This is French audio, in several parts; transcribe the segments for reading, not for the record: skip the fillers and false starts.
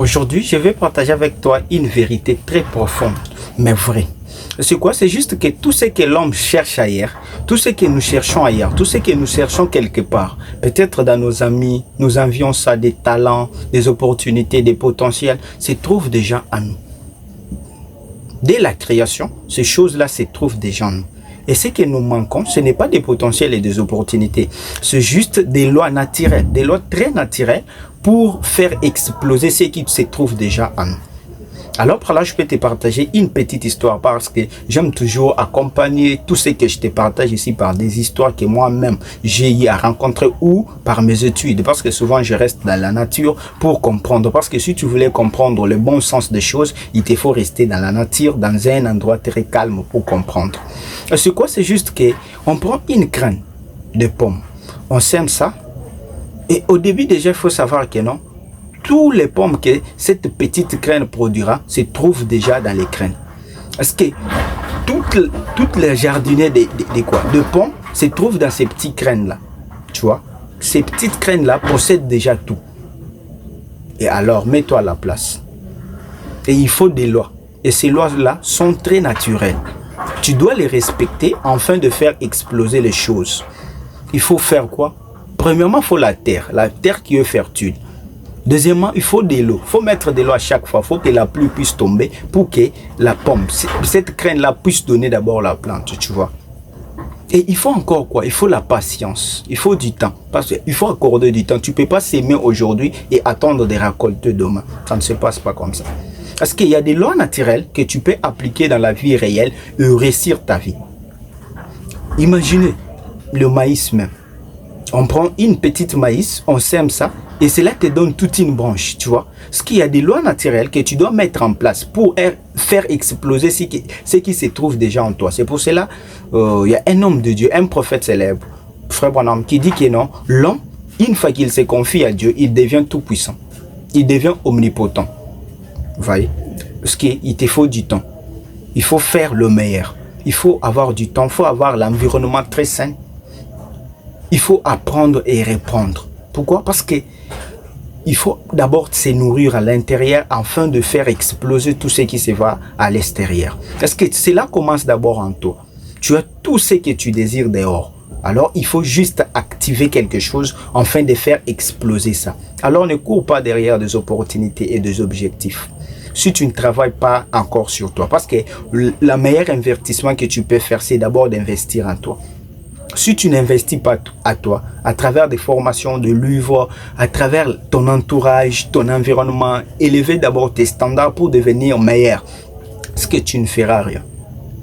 Aujourd'hui, je vais partager avec toi une vérité très profonde, mais vraie. C'est quoi? C'est juste que tout ce que l'homme cherche ailleurs, tout ce que nous cherchons ailleurs, tout ce que nous cherchons quelque part, peut-être dans nos amis, nous envions ça, des talents, des opportunités, des potentiels, se trouve déjà en nous. Dès la création, ces choses-là se trouvent déjà en nous. Et ce que nous manquons, ce n'est pas des potentiels et des opportunités. C'est juste des lois naturelles, des lois très naturelles pour faire exploser ce qui se trouve déjà en nous. Alors par là, je peux te partager une petite histoire parce que j'aime toujours accompagner tout ce que je te partage ici par des histoires que moi-même j'ai eu à rencontrer ou par mes études. Parce que souvent, je reste dans la nature pour comprendre. Parce que si tu voulais comprendre le bon sens des choses, il te faut rester dans la nature, dans un endroit très calme pour comprendre. C'est quoi? C'est juste que on prend une graine de pomme, on sème ça et au début déjà, il faut savoir que non, tous les pommes que cette petite graine produira se trouvent déjà dans les graines. Parce que toutes les jardiniers de pommes se trouvent dans ces petites graines-là. Tu vois? Ces petites graines-là possèdent déjà tout. Et alors, mets-toi à la place. Et il faut des lois. Et ces lois-là sont très naturelles. Tu dois les respecter afin de faire exploser les choses. Il faut faire quoi? Premièrement, il faut la terre qui est fertile. Deuxièmement, il faut de l'eau. Il faut mettre de l'eau à chaque fois. Il faut que la pluie puisse tomber pour que la pomme, cette graine-là puisse donner d'abord la plante, tu vois. Et il faut encore quoi? Il faut la patience. Il faut du temps. Parce qu'il faut accorder du temps. Tu ne peux pas s'aimer aujourd'hui et attendre des récoltes demain. Ça ne se passe pas comme ça. Parce qu'il y a des lois naturelles que tu peux appliquer dans la vie réelle et réussir ta vie. Imaginez le maïs même. On prend une petite maïs, on sème ça. Et cela te donne toute une branche, tu vois. Parce qu'il y a des lois naturelles que tu dois mettre en place pour faire exploser ce qui se trouve déjà en toi. C'est pour cela il y a un homme de Dieu, un prophète célèbre, Frère Branham, qui dit que non, l'homme, une fois qu'il se confie à Dieu, il devient tout puissant. Il devient omnipotent. Vous voyez? Parce qu'il te faut du temps. Il faut faire le meilleur. Il faut avoir du temps. Il faut avoir l'environnement très sain. Il faut apprendre et répondre. Pourquoi? Parce que il faut d'abord se nourrir à l'intérieur afin de faire exploser tout ce qui se va à l'extérieur. Parce que cela commence d'abord en toi. Tu as tout ce que tu désires dehors. Alors, il faut juste activer quelque chose afin de faire exploser ça. Alors, ne cours pas derrière des opportunités et des objectifs. Si tu ne travailles pas encore sur toi. Parce que le meilleur investissement que tu peux faire, c'est d'abord d'investir en toi. Si tu n'investis pas à toi, à travers des formations, de livres, à travers ton entourage, ton environnement, élever d'abord tes standards pour devenir meilleur, ce que tu ne feras rien.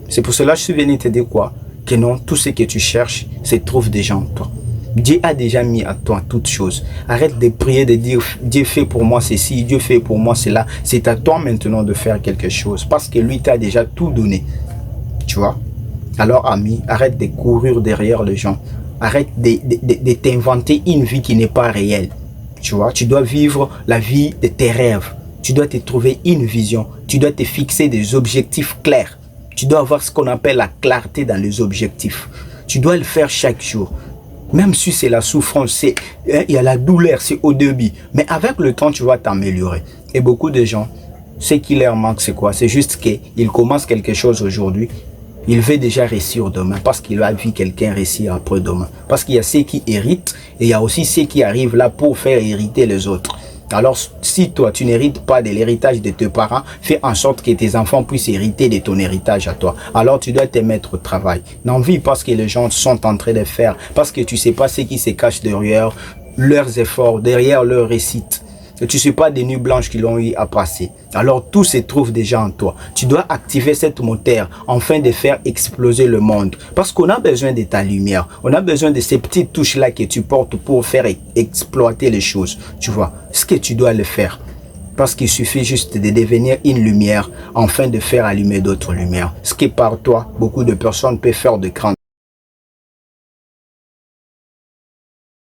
C'est pour cela que je suis venu te dire quoi? Que non, tout ce que tu cherches se trouve déjà en toi. Dieu a déjà mis à toi toutes choses. Arrête de prier, de dire Dieu fait pour moi ceci, Dieu fait pour moi cela. C'est à toi maintenant de faire quelque chose parce que lui t'a déjà tout donné. Tu vois? Alors, ami, arrête de courir derrière les gens. Arrête de t'inventer une vie qui n'est pas réelle. Tu vois, tu dois vivre la vie de tes rêves. Tu dois te trouver une vision. Tu dois te fixer des objectifs clairs. Tu dois avoir ce qu'on appelle la clarté dans les objectifs. Tu dois le faire chaque jour. Même si c'est la souffrance, il y a la douleur, c'est au début. Mais avec le temps, tu vas t'améliorer. Et beaucoup de gens, ce qui leur manque, c'est quoi? C'est juste qu'ils commencent quelque chose aujourd'hui. Il veut déjà réussir demain parce qu'il a vu quelqu'un réussir après demain. Parce qu'il y a ceux qui héritent et il y a aussi ceux qui arrivent là pour faire hériter les autres. Alors, si toi, tu n'hérites pas de l'héritage de tes parents, fais en sorte que tes enfants puissent hériter de ton héritage à toi. Alors, tu dois te mettre au travail. N'en vis pas ce que les gens sont en train de faire parce que tu ne sais pas ce qui se cache derrière leurs efforts, derrière leur réussite. Tu ne sais pas des nuits blanches qu'ils ont eu à passer. Alors tout se trouve déjà en toi. Tu dois activer cette moteur afin de faire exploser le monde. Parce qu'on a besoin de ta lumière. On a besoin de ces petites touches-là que tu portes pour faire exploiter les choses. Tu vois, ce que tu dois le faire. Parce qu'il suffit juste de devenir une lumière afin de faire allumer d'autres lumières. Ce que par toi, beaucoup de personnes peuvent faire de grandes.